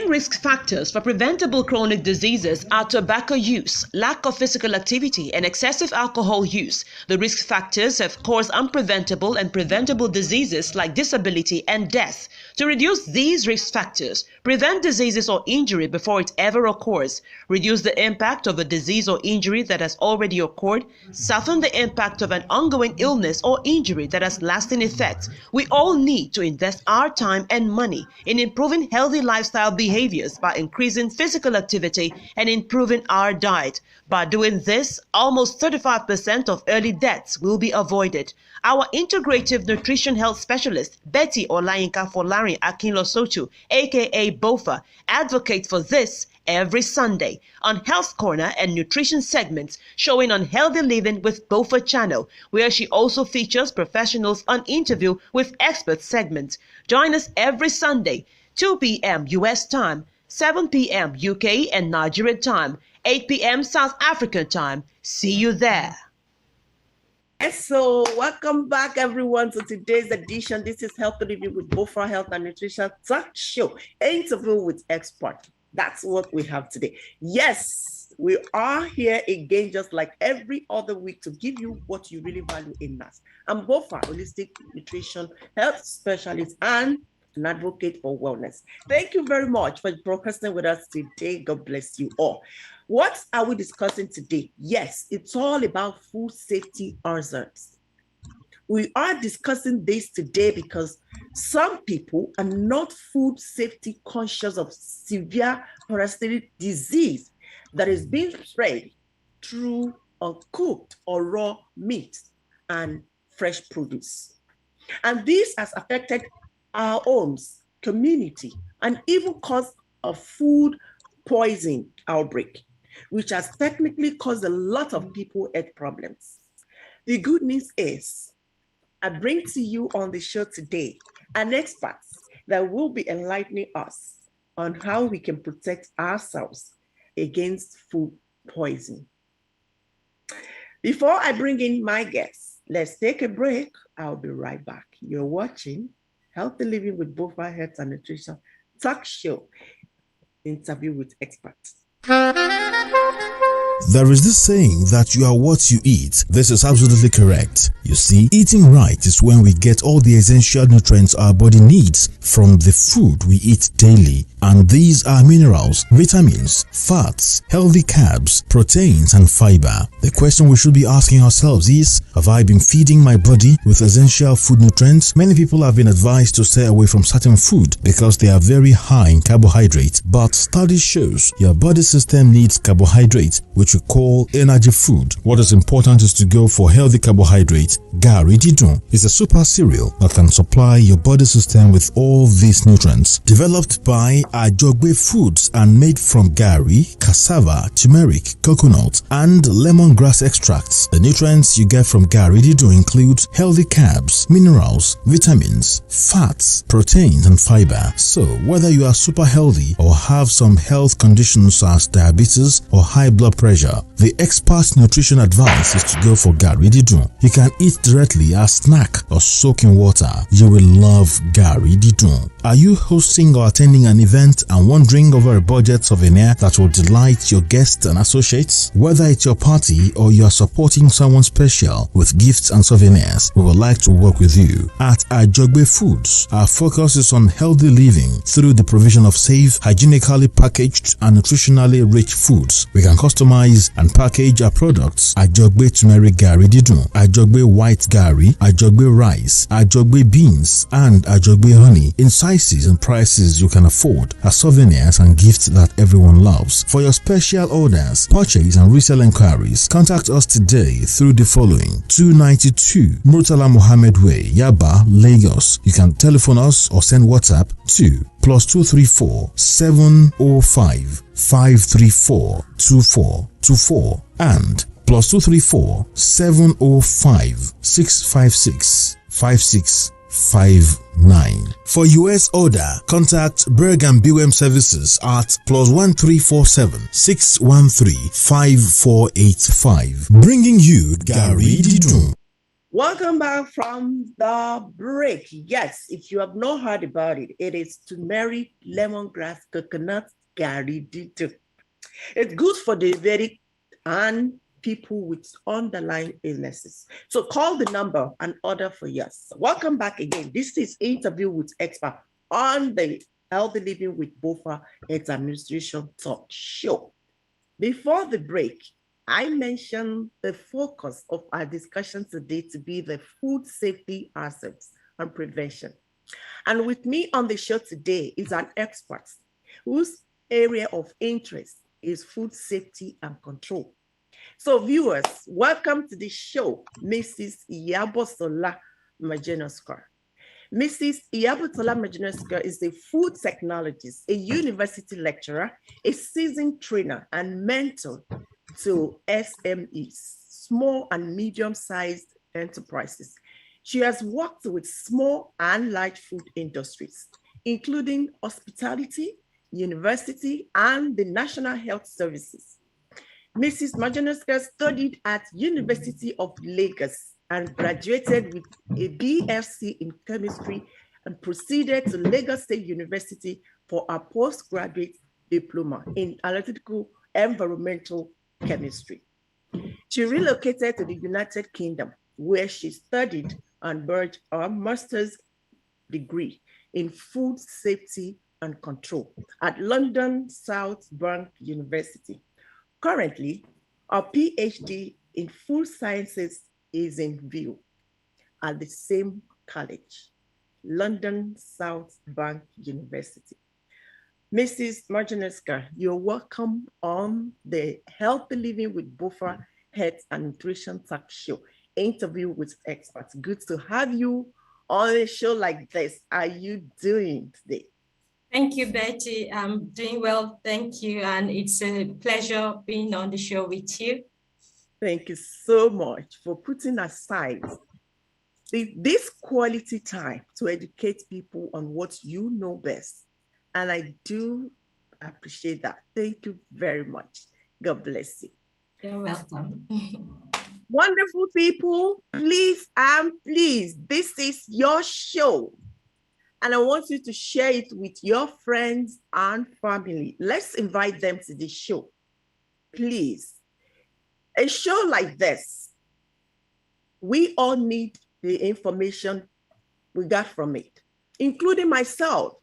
Risk factors for preventable chronic diseases are tobacco use, lack of physical activity, and excessive alcohol use. The risk factors have caused unpreventable and preventable diseases like disability and death. To reduce these risk factors, prevent diseases or injury before it ever occurs, reduce the impact of a disease or injury that has already occurred, soften the impact of an ongoing illness or injury that has lasting effects. We all need to invest our time and money in improving healthy lifestyle behaviors by increasing physical activity and improving our diet. By doing this, almost 35% of early deaths will be avoided. Our integrative nutrition health specialist, Betty Olayinka Folarin Akinlosotu, aka BOFA, advocates for this every Sunday on Health Corner and Nutrition segments showing on Healthy Living with BOFA channel, where she also features professionals on interview with experts segments. Join us every Sunday, 2 p.m. US time, 7 p.m. UK and Nigerian time, 8 p.m. South African time. See you there. Yes, so welcome back everyone to today's edition. This is Healthy Living with BOFA Health and Nutrition Talk Show, interview with expert. That's what we have today. Yes, we are here again, just like every other week, to give you what you really value in us. I'm BOFA, holistic nutrition health specialist and an advocate for wellness. Thank you very much for broadcasting with us today. God bless you all. What are we discussing today? Yes, it's all about food safety hazards. We are discussing this today because some people are not food safety conscious of severe parasitic disease that is being spread through uncooked or raw meat and fresh produce. And this has affected our homes, community, and even caused a food poison outbreak, which has technically caused a lot of people health problems. The good news is, I bring to you on the show today an expert that will be enlightening us on how we can protect ourselves against food poisoning. Before I bring in my guests, let's take a break. I'll be right back. You're watching Healthy Living with BOFA Health and Nutrition Talk Show, interview with experts. There is this saying that you are what you eat. This is absolutely correct. You see, eating right is when we get all the essential nutrients our body needs from the food we eat daily. And these are minerals, vitamins, fats, healthy carbs, proteins, and fiber. The question we should be asking ourselves is, have I been feeding my body with essential food nutrients? Many people have been advised to stay away from certain food because they are very high in carbohydrates. But study shows your body system needs carbohydrates, which we call energy food. What is important is to go for healthy carbohydrates. Gari Didun is a super cereal that can supply your body system with all these nutrients. Developed by Ajogbe Foods and made from gari, cassava, turmeric, coconut, and lemongrass extracts. The nutrients you get from Gari Didun include healthy carbs, minerals, vitamins, fats, proteins, and fiber. So whether you are super healthy or have some health conditions as diabetes or high blood pressure, the expert nutrition advice is to go for Gari Didun. You can eat directly as snack or soak in water. You will love Gari Didun. Are you hosting or attending an event and wondering over a budget souvenir that will delight your guests and associates? Whether it's your party or you are supporting someone special with gifts and souvenirs, we would like to work with you. At Ajogbe Foods, our focus is on healthy living through the provision of safe, hygienically packaged and nutritionally rich foods. We can customize and package our products: Ajogbe turmeric Gari Didun, Ajogbe white Gari, Ajogbe rice, Ajogbe beans, and Ajogbe honey in sizes and prices you can afford as souvenirs and gifts that everyone loves. For your special orders, purchase and resale inquiries, contact us today through the following: 292 Murtala Mohammed Way, Yaba, Lagos. You can telephone us or send WhatsApp to +234 705 534 2424 and +234 705 656 5659. For US order, contact Berg & Bewem Services at +1347 613 5485. Bringing you Gari Didun. Welcome back from the break. Yes, if you have not heard about it, it is turmeric, lemongrass, coconut, gari dito. It's good for diabetic and people with underlying illnesses. So call the number and order for yours. Welcome back again. This is Interview with Expert on the Healthy Living with BOFA Health Administration Talk Show. Before the break, I mentioned the focus of our discussion today to be the food safety aspects and prevention. And with me on the show today is an expert whose area of interest is food safety and control. So viewers, welcome to the show, Mrs. Miedzianowska. Mrs. Miedzianowska is a food technologist, a university lecturer, a seasoned trainer and mentor to SMEs, small and medium-sized enterprises. She has worked with small and large food industries, including hospitality, university, and the National Health Services. Mrs. Miedzianowska studied at University of Lagos and graduated with a BSc in chemistry and proceeded to Lagos State University for a postgraduate diploma in analytical environmental chemistry. She relocated to the United Kingdom, where she studied and earned a master's degree in food safety and control at London South Bank University. Currently, a PhD in food sciences is in view at the same college, London South Bank University. Mrs. Miedzianowska, you're welcome on the Healthy Living with BOFA Health and Nutrition Talk Show, Interview with Experts. Good to have you on a show like this. How are you doing today? Thank you, Betty. I'm doing well, thank you. And it's a pleasure being on the show with you. Thank you so much for putting aside this quality time to educate people on what you know best. And I do appreciate that. Thank you very much. God bless you. You're welcome. Wonderful people, please and please, this is your show. And I want you to share it with your friends and family. Let's invite them to the show, please. A show like this, we all need the information we got from it, including myself.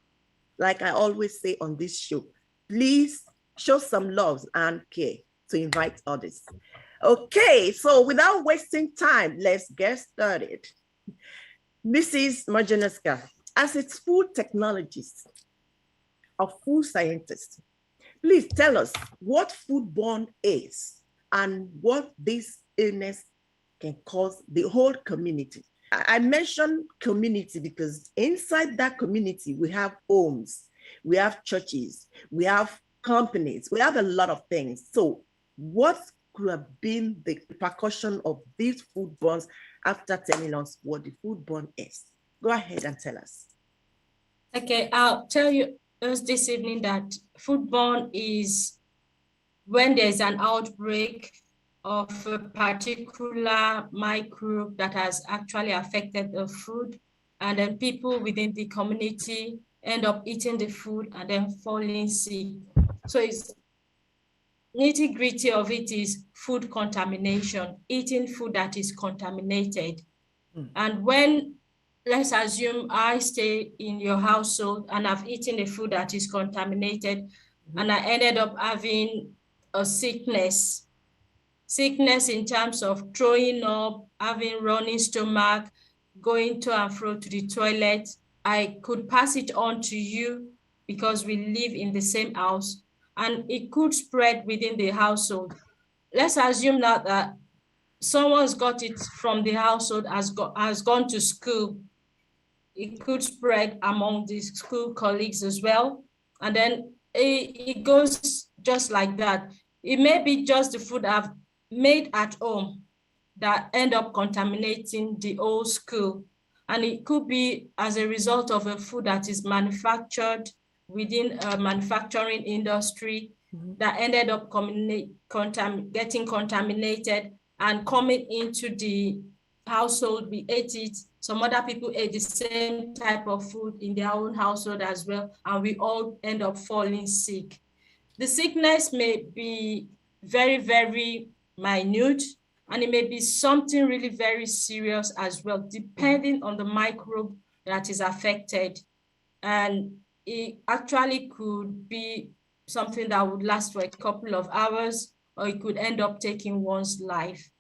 Like I always say on this show, please show some love and care to invite others. Okay, so without wasting time, let's get started. Mrs. Miedzianowska, as a food technologist, a food scientist, please tell us what foodborne is and what this illness can cause the whole community. I mentioned community because inside that community, we have homes, we have churches, we have companies, we have a lot of things. So what could have been the repercussion of these foodbornes after telling us what the foodborne is? Go ahead and tell us. Okay, I'll tell you this evening that foodborne is when there's an outbreak of a particular microbe that has actually affected the food, and then people within the community end up eating the food and then falling sick. So it's nitty-gritty of it is food contamination, eating food that is contaminated. And when, let's assume I stay in your household and I've eaten a food that is contaminated, and I ended up having a sickness in terms of throwing up, having running stomach, going to and fro to the toilet, I could pass it on to you because we live in the same house, and it could spread within the household. Let's assume that someone's got it from the household, has gone to school. It could spread among the school colleagues as well. And then it goes just like that. It may be just the food I've made at home that end up contaminating the whole school. And it could be as a result of a food that is manufactured within a manufacturing industry that ended up getting contaminated and coming into the household, we ate it. Some other people ate the same type of food in their own household as well, and we all end up falling sick. The sickness may be very, very minute, and it may be something really very serious as well, depending on the microbe that is affected. And it actually could be something that would last for a couple of hours, or it could end up taking one's life.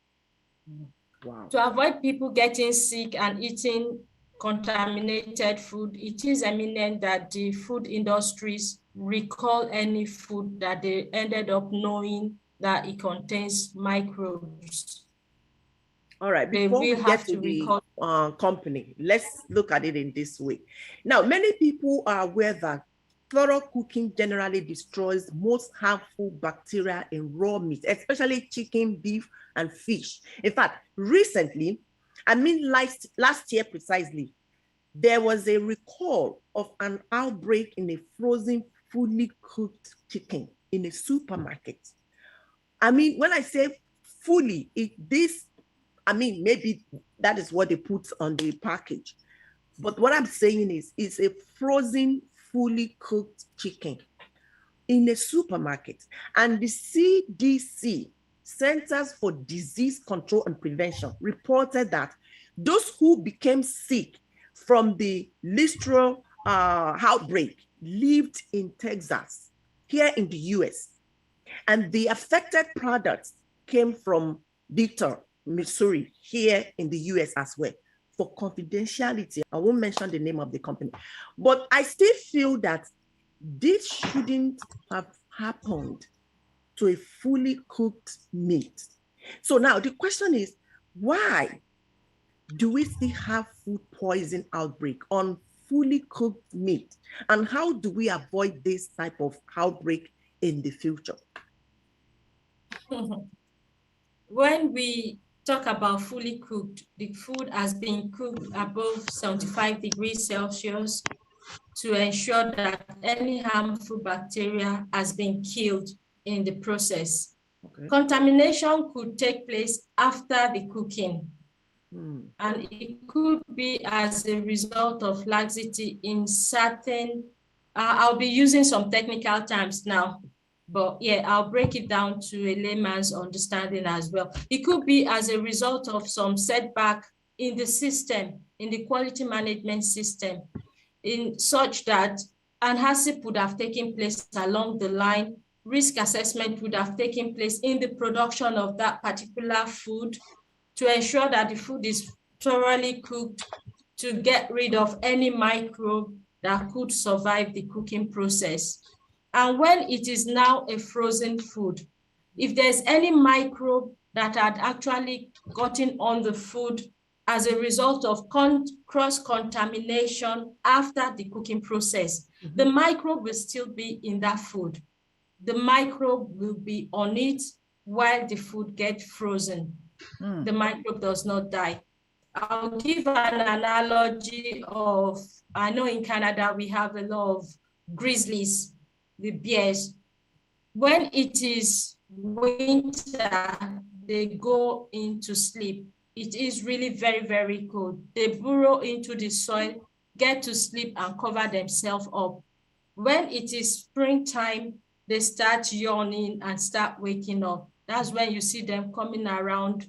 Wow. To avoid people getting sick and eating contaminated food, it is eminent that the food industries recall any food that they ended up knowing that it contains microbes. All right, before we get to the company, let's look at it in this way. Now, many people are aware that thorough cooking generally destroys most harmful bacteria in raw meat, especially chicken, beef, and fish. In fact, recently, last year precisely, there was a recall of an outbreak in a frozen, fully cooked chicken in a supermarket. I mean, when I say fully, maybe that is what they put on the package. But what I'm saying is, it's a frozen, fully cooked chicken in a supermarket. And the CDC, Centers for Disease Control and Prevention, reported that those who became sick from the thruogh outbreak lived in Texas, here in the US. And the affected products came from Victor, Missouri, here in the US as well. For confidentiality, I won't mention the name of the company, but I still feel that this shouldn't have happened to a fully cooked meat. So now the question is, why do we still have food poison outbreak on fully cooked meat? And how do we avoid this type of outbreak in the future? When we talk about fully cooked, the food has been cooked above 75 degrees Celsius to ensure that any harmful bacteria has been killed in the process. Okay. Contamination could take place after the cooking. And it could be as a result of laxity in certain, I'll be using some technical terms now, but yeah, I'll break it down to a layman's understanding as well. It could be as a result of some setback in the system, in the quality management system, in such that an HACCP would have taken place along the line, risk assessment would have taken place in the production of that particular food to ensure that the food is thoroughly cooked to get rid of any microbe that could survive the cooking process. And when it is now a frozen food, if there's any microbe that had actually gotten on the food as a result of cross-contamination after the cooking process, the microbe will still be in that food. The microbe will be on it while the food gets frozen. The microbe does not die. I'll give an analogy of, I know in Canada we have a lot of grizzlies, the bears. When it is winter, they go into sleep. It is really very, very cold. They burrow into the soil, get to sleep and cover themselves up. When it is springtime, they start yawning and start waking up. That's when you see them coming around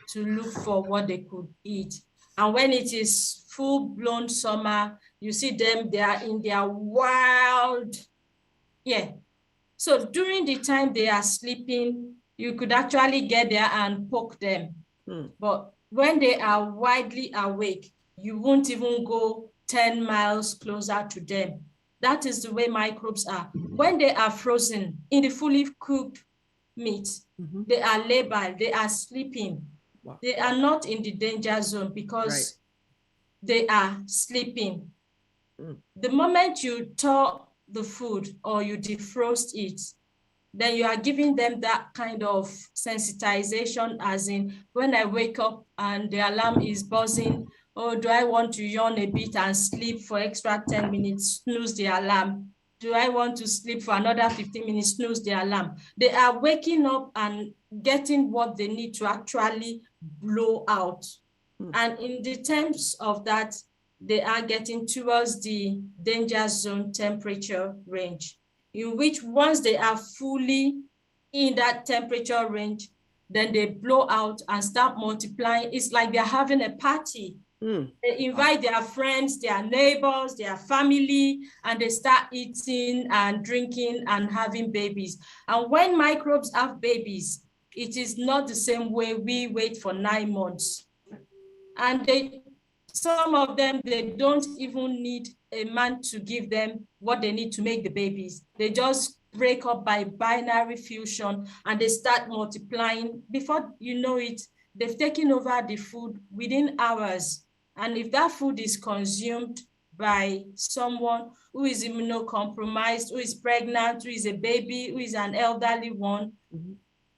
to look for what they could eat. And when it is full-blown summer, you see them, they are in their wild, So during the time they are sleeping, you could actually get there and poke them. But when they are widely awake, you won't even go 10 miles closer to them. That is the way microbes are. When they are frozen in the fully cooked meat, they are labile, they are sleeping. Wow. They are not in the danger zone because they are sleeping. The moment you thaw the food or you defrost it, then you are giving them that kind of sensitization, as in when I wake up and the alarm is buzzing, oh, do I want to yawn a bit and sleep for extra 10 minutes, snooze the alarm? Do I want to sleep for another 15 minutes, snooze the alarm? They are waking up and getting what they need to actually blow out. And in the terms of that, they are getting towards the danger zone temperature range, in which once they are fully in that temperature range, then they blow out and start multiplying. It's like they're having a party. They invite their friends, their neighbors, their family, and they start eating and drinking and having babies. And when microbes have babies, it is not the same way we wait for 9 months. And some of them, they don't even need a man to give them what they need to make the babies. They just break up by binary fusion and they start multiplying. Before you know it, they've taken over the food within hours. And if that food is consumed by someone who is immunocompromised, who is pregnant, who is a baby, who is an elderly one,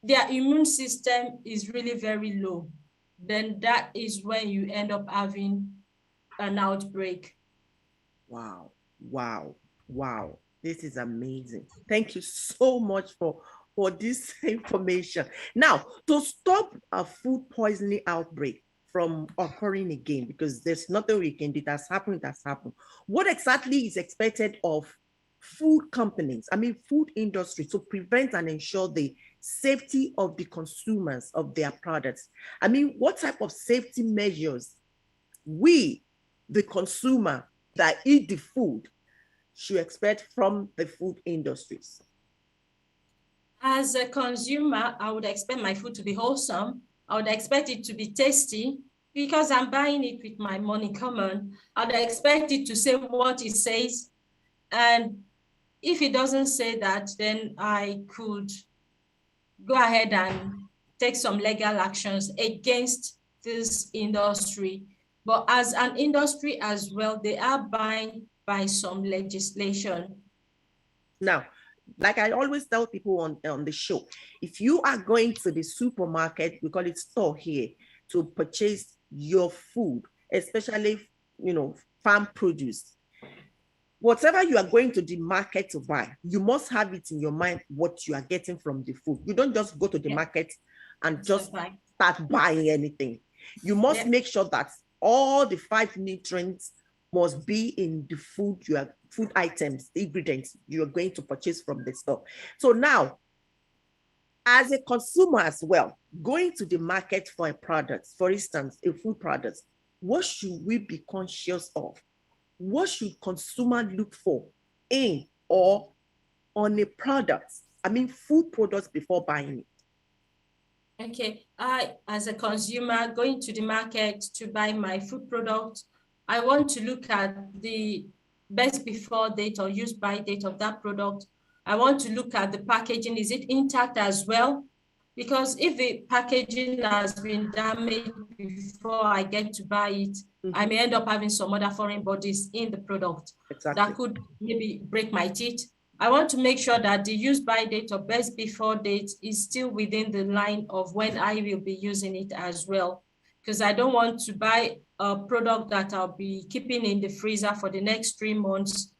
their immune system is really very low. Then that is when you end up having an outbreak. Wow. This is amazing. Thank you so much for this information. Now, to stop a food poisoning outbreak from occurring again, because there's nothing we can do, that's happened. What exactly is expected of food companies, food industry, to prevent and ensure the safety of the consumers of their products? What type of safety measures we, the consumer that eat the food, should expect from the food industries? As a consumer, I would expect my food to be wholesome. I would expect it to be tasty because I'm buying it with my money. Come on. I'd expect it to say what it says. And if it doesn't say that, then I could go ahead and take some legal actions against this industry. But as an industry as well, they are bound by some legislation. Now, like I always tell people on the show, if you are going to the supermarket, we call it store here, to purchase your food, especially, farm produce, whatever you are going to the market to buy, you must have it in your mind what you are getting from the food. You don't just go to the market and just start buying anything. You must make sure that all the 5 nutrients must be in the food food items, the ingredients you are going to purchase from the store. So now, as a consumer as well, going to the market for a product, for instance, a food product, what should we be conscious of? What should consumer look for in or on a product? Food products before buying it. Okay, I, as a consumer going to the market to buy my food product, I want to look at the best before date or use by date of that product. I want to look at the packaging. Is it intact as well? Because if the packaging has been damaged before I get to buy it, I may end up having some other foreign bodies in the product that could maybe break my teeth. I want to make sure that the use by date or best before date is still within the line of when I will be using it as well. Because I don't want to buy a product that I'll be keeping in the freezer for the next 3 months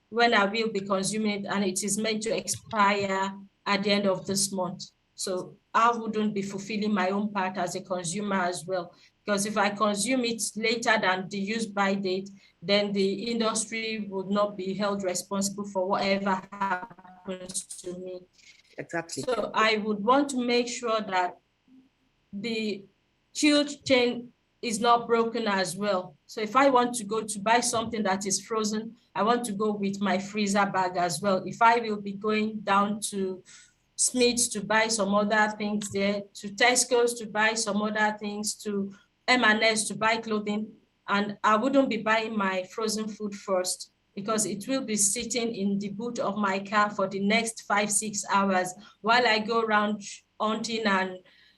when I will be consuming it and it is meant to expire at the end of this month. So I wouldn't be fulfilling my own part as a consumer as well. Because if I consume it later than the use by date, then the industry would not be held responsible for whatever happens to me. Exactly. So I would want to make sure that the chilled chain is not broken as well. So if I want to go to buy something that is frozen, I want to go with my freezer bag as well. If I will be going down to Smith's to buy some other things there, to Tesco's to buy some other things, to M&S to buy clothing, and I wouldn't be buying my frozen food first because it will be sitting in the boot of my car for the next 5-6 hours while I go around hunting and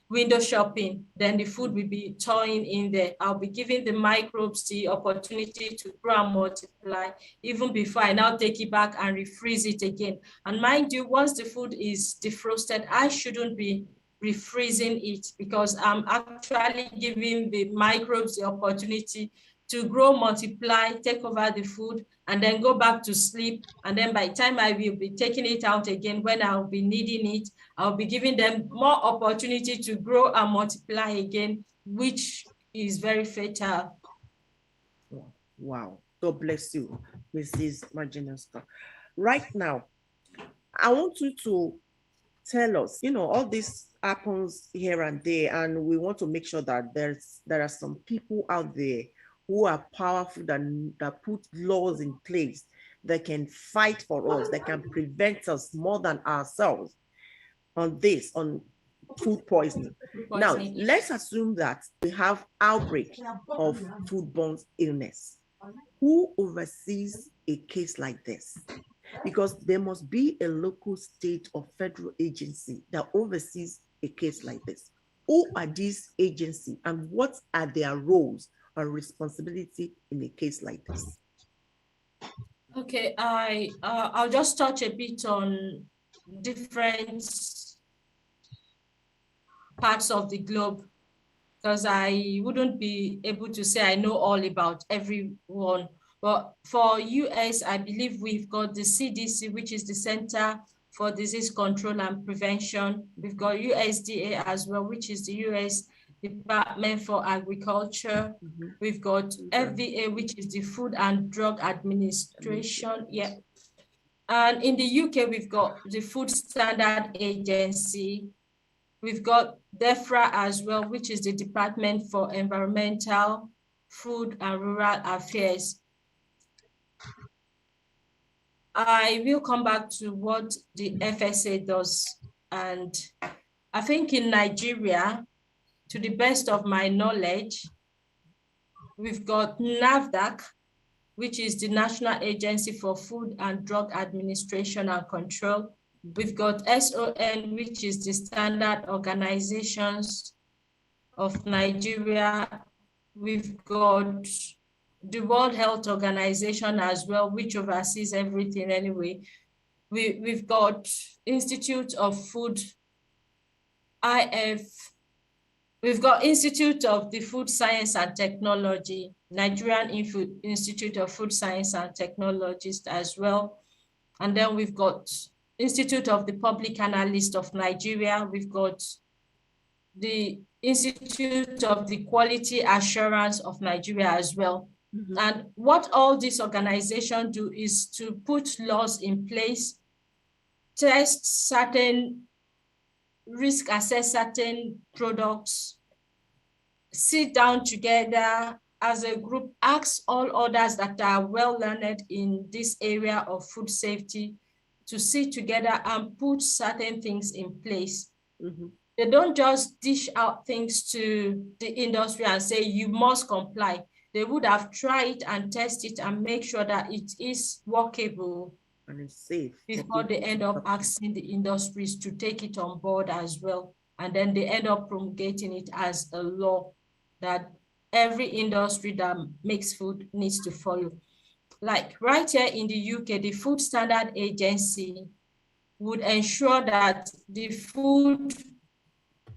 window shopping. Then the food will be thawing in there. I'll be giving the microbes the opportunity to grow and multiply even before I now take it back and refreeze it again. And mind you, once the food is defrosted, I shouldn't be refreezing it because I'm actually giving the microbes the opportunity to grow, multiply, take over the food, and then go back to sleep. And then by the time I will be taking it out again, when I'll be needing it, I'll be giving them more opportunity to grow and multiply again, which is very fatal. Wow. God bless you, Mrs. Miedzianowska. Right now, I want you to tell us, all this happens here and there, and we want to make sure that there are some people out there who are powerful that put laws in place that can fight for us, that can prevent us more than ourselves on food poisoning. Now, let's assume that we have outbreak of foodborne illness. Who oversees a case like this? Because there must be a local, state, or federal agency that oversees a case like this. Who are these agencies and what are their roles or responsibility in a case like this? Okay, I'll just touch a bit on different parts of the globe, because I wouldn't be able to say I know all about everyone. But for US, I believe we've got the CDC, which is the Center for Disease Control and Prevention. We've got USDA as well, which is the US Department for Agriculture. We've got FDA, which is the Food and Drug Administration. Yeah. And in the UK, we've got the Food Standard Agency. We've got DEFRA as well, which is the Department for Environmental, Food and Rural Affairs. I will come back to what the FSA does. And I think in Nigeria, to the best of my knowledge, we've got NAFDAC, which is the National Agency for Food and Drug Administration and Control. We've got SON, which is the Standard Organizations of Nigeria. We've got the World Health Organization as well, which oversees everything anyway. We've got Institute of Food, IF. We've got Institute of the Food Science and Technology, Nigerian Institute of Food Science and Technologist as well. And then we've got Institute of the Public Analyst of Nigeria. We've got the Institute of the Quality Assurance of Nigeria as well. And what all these organizations do is to put laws in place, test certain risk, assess certain products, sit down together as a group, ask all others that are well learned in this area of food safety to sit together and put certain things in place. They don't just dish out things to the industry and say, you must comply. They would have tried and test it and make sure that it is workable and it's safe before they end up asking the industries to take it on board as well. And then they end up promulgating it as a law that every industry that makes food needs to follow. Like right here in the UK, the Food Standard Agency would ensure that the food,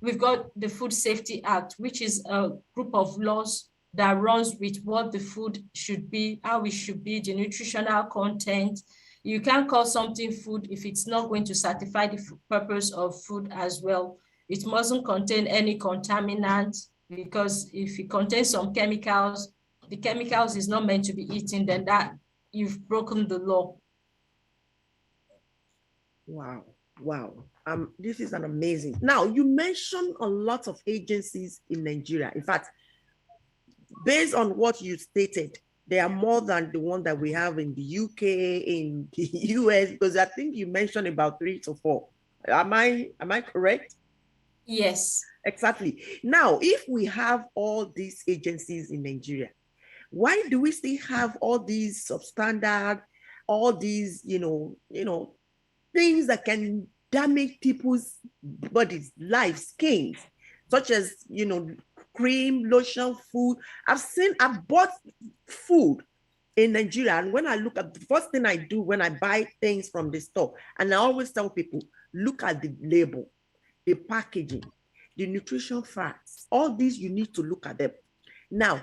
we've got the Food Safety Act, which is a group of laws that runs with what the food should be, how it should be, the nutritional content. You can't call something food if it's not going to certify the purpose of food as well. It mustn't contain any contaminants, because if it contains some chemicals, the chemicals is not meant to be eaten, then that you've broken the law. Wow, wow. This is an amazing. Now, you mentioned a lot of agencies in Nigeria. In fact, based on what you stated, there are more than the one that we have in the UK, in the US, because I think you mentioned about 3 to 4. Am I correct? Yes. Exactly. Now, if we have all these agencies in Nigeria, why do we still have all these substandard, all these, things that can damage people's bodies, lives, skins, such as, cream, lotion, food. I've bought food in Nigeria, and when I look at the first thing I do when I buy things from the store, and I always tell people, look at the label, the packaging, the nutrition facts, all these, you need to look at them. Now,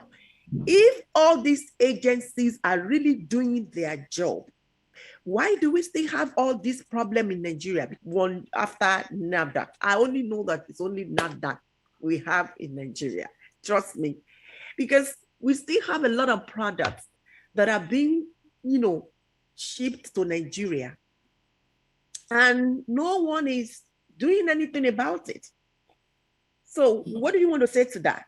if all these agencies are really doing their job, why do we still have all this problem in Nigeria, one after NAFDAC? I only know that it's only NAFDAC we have in Nigeria. Trust me. Because we still have a lot of products that are being, shipped to Nigeria, and no one is doing anything about it. So what do you want to say to that?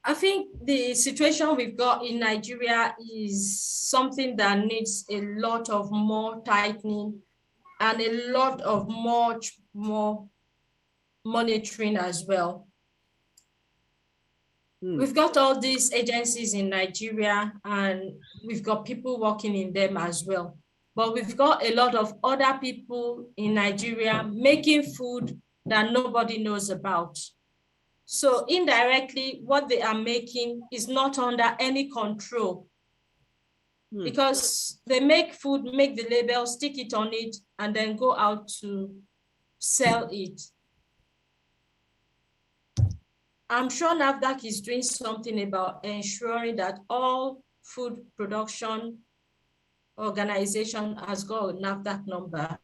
I think the situation we've got in Nigeria is something that needs a lot of more tightening and a lot of much more monitoring as well. We've got all these agencies in Nigeria and we've got people working in them as well. But we've got a lot of other people in Nigeria making food that nobody knows about. So indirectly, what they are making is not under any control because they make food, make the label, stick it on it, and then go out to sell it. I'm sure NAFDAC is doing something about ensuring that all food production organization has got a NAFDAC number.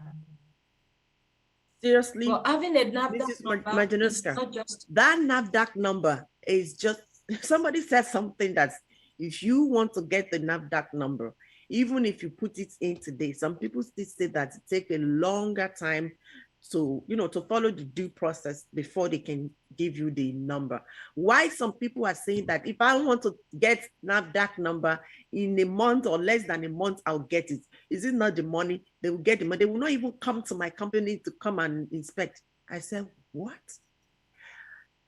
Seriously, but having a NAFDAC this is Miedzianowska. not just that NAFDAC number is just somebody said something that if you want to get the NAFDAC number, even if you put it in today, some people still say that it takes a longer time to follow the due process before they can give you the number. Why some people are saying that if I want to get NAFDAC number in a month or less than a month, I'll get it. Is it not the money? They will get the money. They will not even come to my company to come and inspect. I said, what?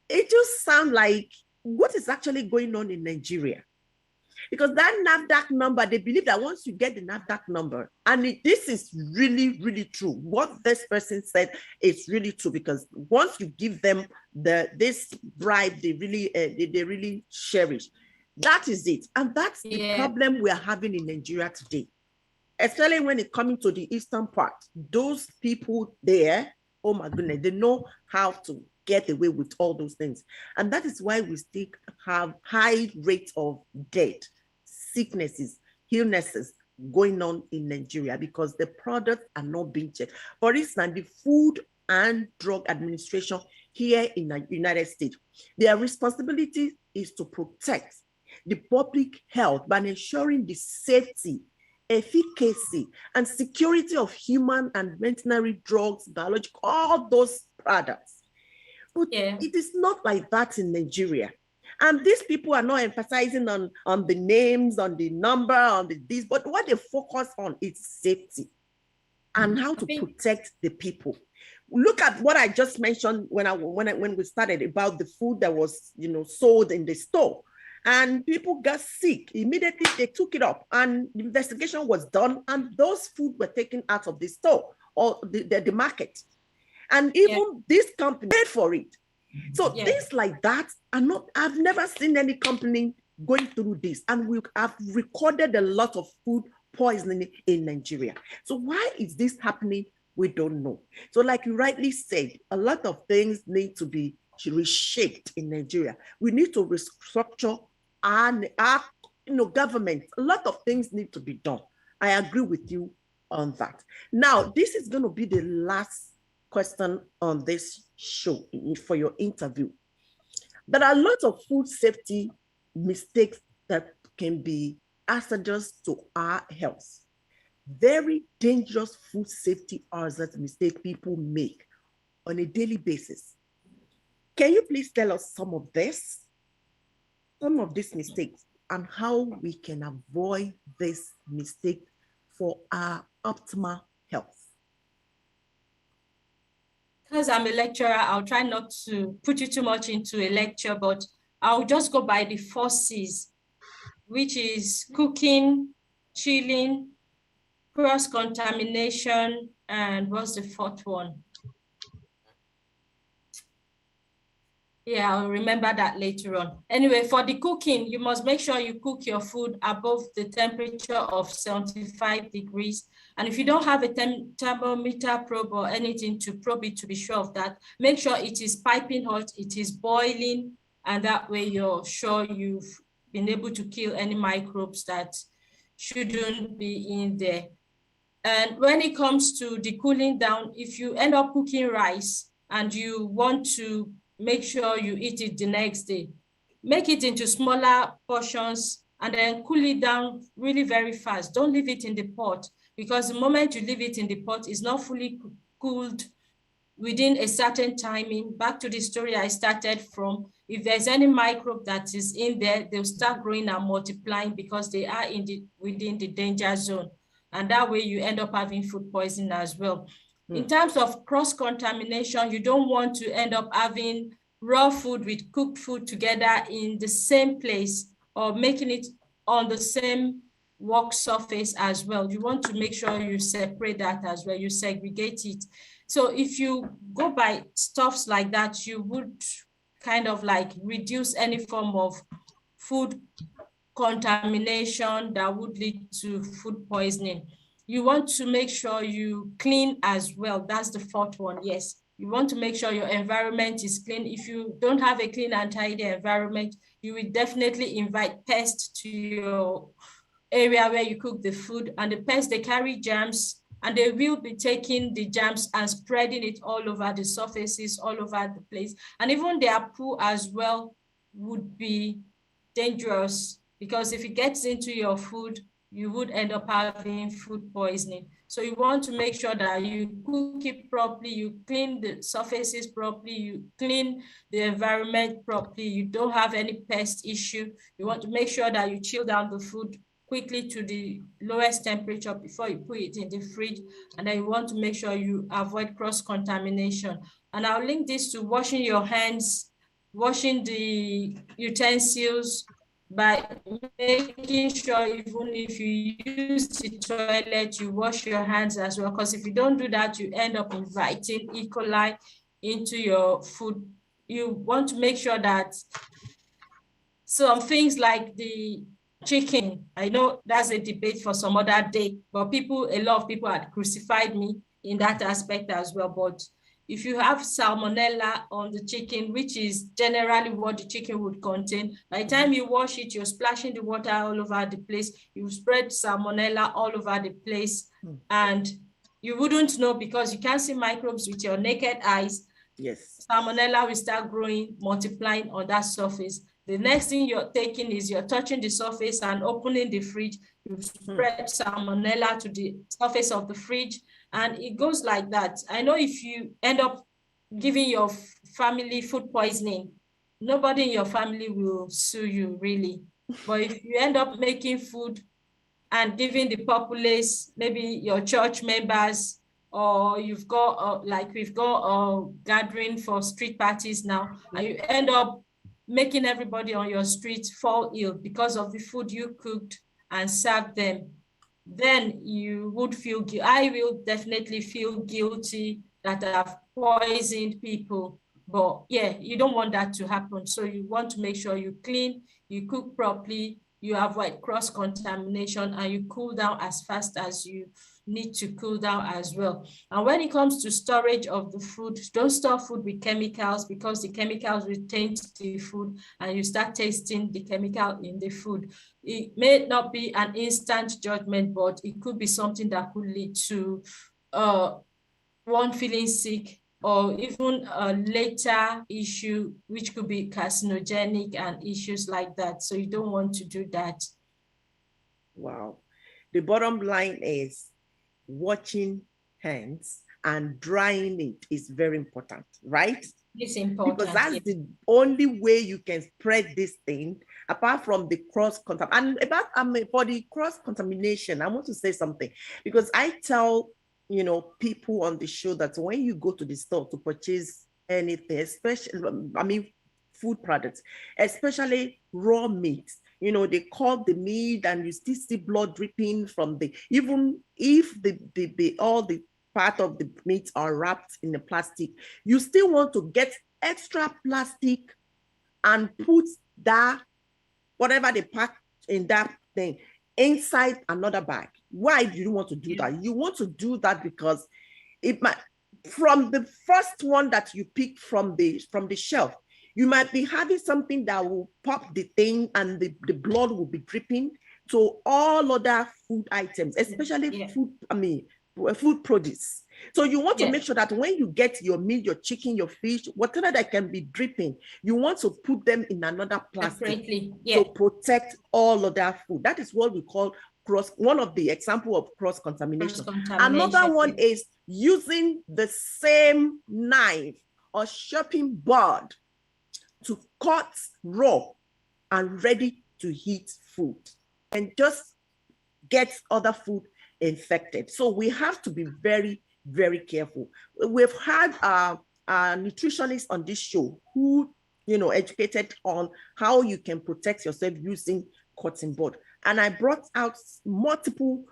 It just sounds like what is actually going on in Nigeria? Because that NAFDAC number, they believe that once you get the NAFDAC number, and this is really, really true. What this person said is really true, because once you give them this bribe, they really cherish. That is it. And that's the problem we are having in Nigeria today. Especially when it comes to the eastern part. Those people there, oh my goodness, they know how to get away with all those things. And that is why we still have high rates of death, sicknesses, illnesses going on in Nigeria because the products are not being checked. For instance, the Food and Drug Administration here in the United States, their responsibility is to protect the public health by ensuring the safety, efficacy, and security of human and veterinary drugs, biological, all those products. But it is not like that in Nigeria. And these people are not emphasizing on the names, on the number, on this, but what they focus on is safety and how to protect the people. Look at what I just mentioned when we started about the food that was sold in the store. And people got sick. Immediately they took it up and the investigation was done and those food were taken out of the store or the market. And even this company paid for it. So things like that are not, I've never seen any company going through this. And we have recorded a lot of food poisoning in Nigeria. So why is this happening? We don't know. So like you rightly said, a lot of things need to be reshaped in Nigeria. We need to restructure our government. A lot of things need to be done. I agree with you on that. Now, this is going to be the last question on this show for your interview. There are a lot of food safety mistakes that can be hazardous to our health. Very dangerous food safety hazard mistake people make on a daily basis. Can you please tell us some of these mistakes and how we can avoid this mistake for our optimal health? Because I'm a lecturer, I'll try not to put you too much into a lecture, but I'll just go by the 4 C's, which is cooking, chilling, cross-contamination, and what's the 4th one? Yeah, I'll remember that later on. Anyway, for the cooking, you must make sure you cook your food above the temperature of 75 degrees. And if you don't have a thermometer probe or anything to probe it to be sure of that, make sure it is piping hot, it is boiling, and that way you're sure you've been able to kill any microbes that shouldn't be in there. And when it comes to the cooling down, if you end up cooking rice and you want to make sure you eat it the next day, make it into smaller portions and then cool it down really very fast. Don't leave it in the pot, because the moment you leave it in the pot, it's not fully cooled within a certain timing. Back to the story I started from, if there's any microbe that is in there, they'll start growing and multiplying because they are within the danger zone. And that way you end up having food poisoning as well. In terms of cross-contamination, you don't want to end up having raw food with cooked food together in the same place or making it on the same work surface as well. You want to make sure you separate that as well, you segregate it. So if you go by stuffs like that, you would kind of like reduce any form of food contamination that would lead to food poisoning. You want to make sure you clean as well. That's the fourth one, yes. You want to make sure your environment is clean. If you don't have a clean and tidy environment, you will definitely invite pests to your area where you cook the food, and the pests, they carry germs, and they will be taking the germs and spreading it all over the surfaces, all over the place. And even their poo as well would be dangerous, because if it gets into your food, you would end up having food poisoning. So you want to make sure that you cook it properly, you clean the surfaces properly, you clean the environment properly, you don't have any pest issue. You want to make sure that you chill down the food quickly to the lowest temperature before you put it in the fridge. And then you want to make sure you avoid cross-contamination. And I'll link this to washing your hands, washing the utensils, by making sure even if you use the toilet, you wash your hands as well. Because if you don't do that, you end up inviting E. coli into your food. You want to make sure that some things like the chicken, I know that's a debate for some other day, but a lot of people had crucified me in that aspect as well. But if you have salmonella on the chicken, which is generally what the chicken would contain, by the time you wash it, you're splashing the water all over the place, you spread salmonella all over the place, and you wouldn't know because you can't see microbes with your naked eyes. Yes. Salmonella will start growing, multiplying on that surface. The next thing you're taking is you're touching the surface and opening the fridge, you spread salmonella to the surface of the fridge, and it goes like that. I know if you end up giving your family food poisoning, nobody in your family will sue you really. But if you end up making food and giving the populace, maybe your church members, or you've got like we've got a gathering for street parties now, and you end up making everybody on your street fall ill because of the food you cooked and served them, then you would feel guilty. I will definitely feel guilty that I've poisoned people. But yeah, you don't want that to happen. So you want to make sure you clean, you cook properly, you avoid cross-contamination, and you cool down as fast as you need to cool down as well. And when it comes to storage of the food, don't store food with chemicals, because the chemicals will taint the food and you start tasting the chemical in the food. It may not be an instant judgment, but it could be something that could lead to one feeling sick, or even a later issue, which could be carcinogenic and issues like that. So you don't want to do that. Wow. The bottom line is washing hands and drying it is very important, right? It's important. Because that's the only way you can spread this thing, apart from the cross-contamination. And about for the cross-contamination, I want to say something, because I tell people on the show that when you go to the store to purchase anything, especially, food products, especially raw meat, they cut the meat and you still see blood dripping from even if all the part of the meat are wrapped in the plastic, you still want to get extra plastic and put that, whatever they pack in that thing, inside another bag. Why do you want to do that? You want to do that because it might, from the first one that you pick from the shelf, you might be having something that will pop the thing and the blood will be dripping to all other food items, especially food produce. So you want to make sure that when you get your meat, your chicken, your fish, whatever that can be dripping, you want to put them in another plastic to protect all of that food. That is what we call one of the example of cross-contamination. Another one is using the same knife or chopping board to cut raw and ready to heat food and just get other food infected. So we have to be very, very careful. We've had a nutritionist on this show who, educated on how you can protect yourself using cotton board. And I brought out multiple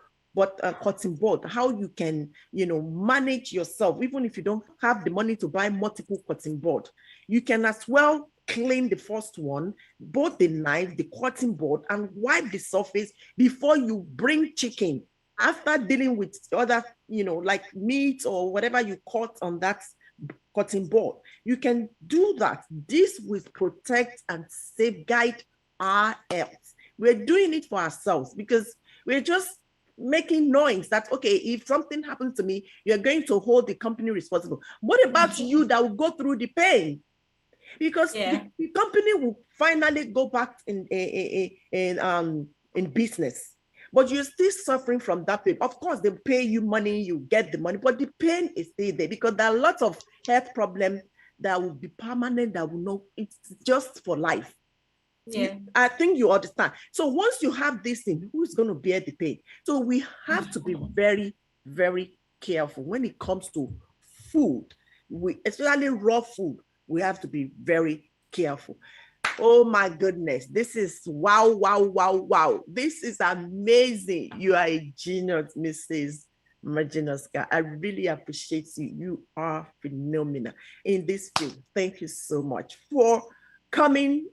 cotton board, how you can, manage yourself. Even if you don't have the money to buy multiple cotton board, you can as well clean the first one, both the knife, the cotton board, and wipe the surface before you bring chicken. After dealing with other, like meat or whatever you cut on that cotton board, you can do that. This will protect and safeguard our health. We're doing it for ourselves because we're just making noise that, okay, if something happens to me, you're going to hold the company responsible. What about you that will go through the pain? Because the company will finally go back in business, but you're still suffering from that pain. Of course, they pay you money, you get the money, but the pain is still there because there are lots of health problems that will be permanent, that will not, it's just for life. I think you understand. So once you have this thing, who's going to bear the pain? So we have to be very, very careful when it comes to food. Especially raw food, we have to be very careful. Oh my goodness, this is wow, wow, wow, wow. This is amazing. You are a genius, Mrs. Miedzianowska. I really appreciate you. You are phenomenal in this field. Thank you so much for coming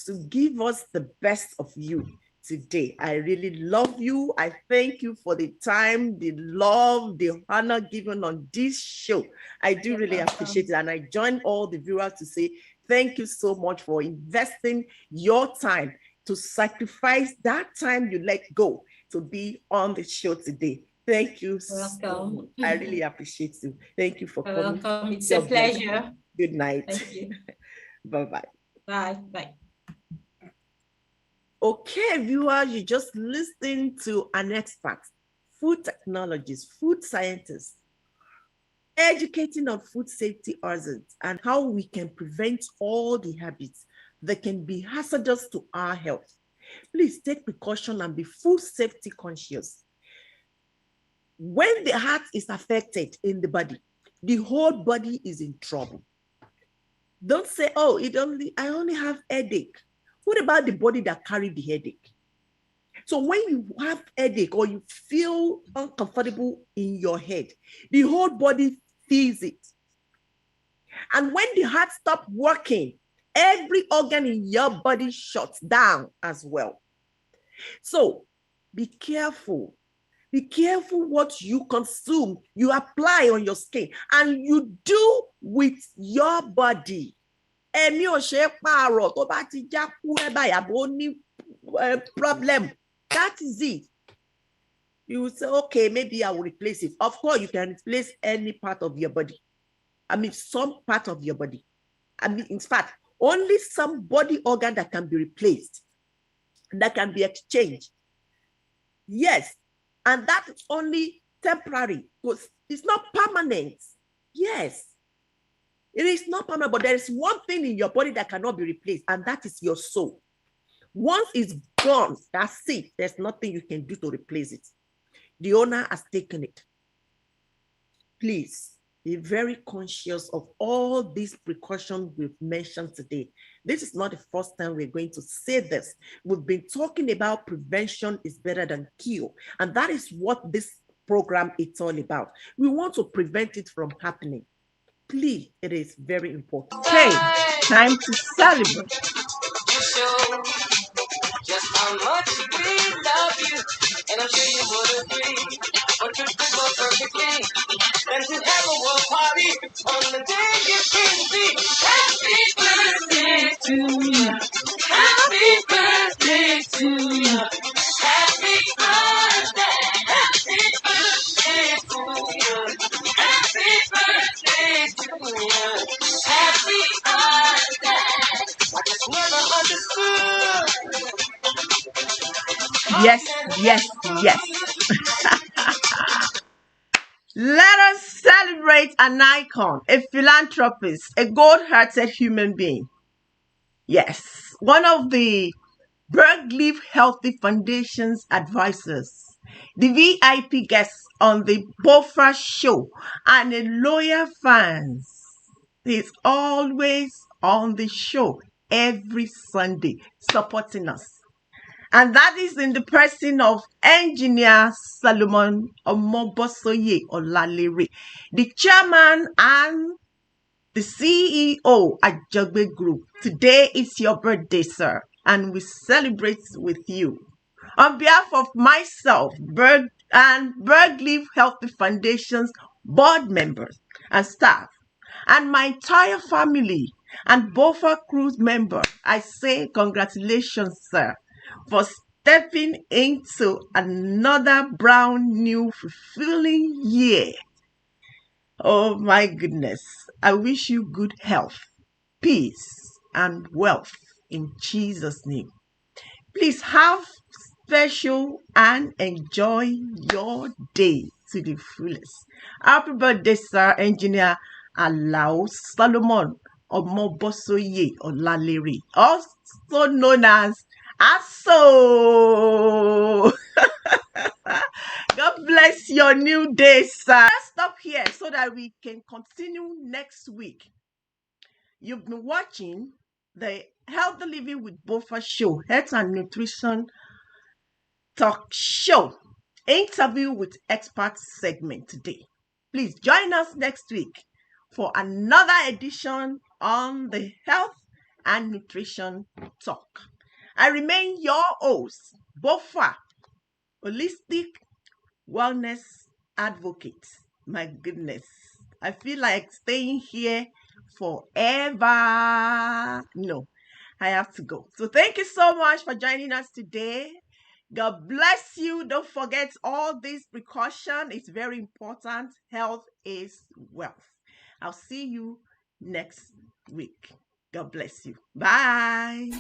to give us the best of you today. I really love you. I thank you for the time, the love, the honor given on this show. I do really appreciate it. And I join all the viewers to say thank you so much for investing your time, to sacrifice that time you let go to be on the show today. Thank you so much. I really appreciate you. Thank you for coming. Welcome. It's a pleasure. Good night. Thank you. Bye-bye. Bye. Bye. Okay, viewers, you just listening to an expert, food technologist, food scientist, educating on food safety hazards and how we can prevent all the habits that can be hazardous to our health. Please take precaution and be food safety conscious. When the heart is affected in the body, the whole body is in trouble. Don't say, oh, I only have headache. What about the body that carries the headache? So when you have headache or you feel uncomfortable in your head, the whole body feels it. And when the heart stops working, every organ in your body shuts down as well. So be careful. Be careful what you consume, you apply on your skin, and you do with your body. Problem. That is it. You will say, okay, maybe I will replace it. Of course, you can replace any part of your body. I mean, some part of your body. I mean, in fact, only some body organ that can be replaced, that can be exchanged. Yes, and that is only temporary, because it's not permanent. Yes, it is not permanent, but there is one thing in your body that cannot be replaced, and that is your soul. Once it's gone, that's it. There's nothing you can do to replace it. The owner has taken it. Please be very conscious of all these precautions we've mentioned today. This is not the first time we're going to say this. We've been talking about prevention is better than cure. And that is what this program is all about. We want to prevent it from happening. Please, it is very important. Okay, time to celebrate. Just how much we love you, and I'm sure you would agree. What could be more perfectly than to have a world party on the day you came to be? Happy birthday to you. Happy birthday to you. Happy birthday. Happy birthday to you. Happy Happy birthday. I just never understood. Yes, yes, yes. Let us celebrate an icon, a philanthropist, a gold-hearted human being. Yes, one of the Bergleaf Healthy Foundation's advisors, the VIP guest on the Bofra show, and a loyal fans. He's always on the show every Sunday supporting us. And that is in the person of Engineer Solomon Omobosoye Olalere, the chairman and the CEO at Jogbe Group. Today is your birthday, sir, and we celebrate with you. On behalf of myself, Bergleaf Healthy Foundation's board members and staff, and my entire family and Bofa Cruise member, I say congratulations, sir, for stepping into another brand new fulfilling year. Oh my goodness. I wish you good health, peace, and wealth in Jesus' name. Please have special and enjoy your day to the fullest. Happy birthday, sir, Engineer Alao Solomon Omobosoye Olalere, also known as Aso. God bless your new day, sir. Let's stop here so that we can continue next week. You've been watching the Healthy Living with Bofa show, Health and Nutrition Talk Show, interview with experts segment today. Please join us next week for another edition on the Health and Nutrition Talk. I remain your host, Bofa, holistic wellness advocate. My goodness, I feel like staying here forever. No, I have to go. So thank you so much for joining us today. God bless you. Don't forget all these precautions. It's very important. Health is wealth. I'll see you next week. God bless you. Bye.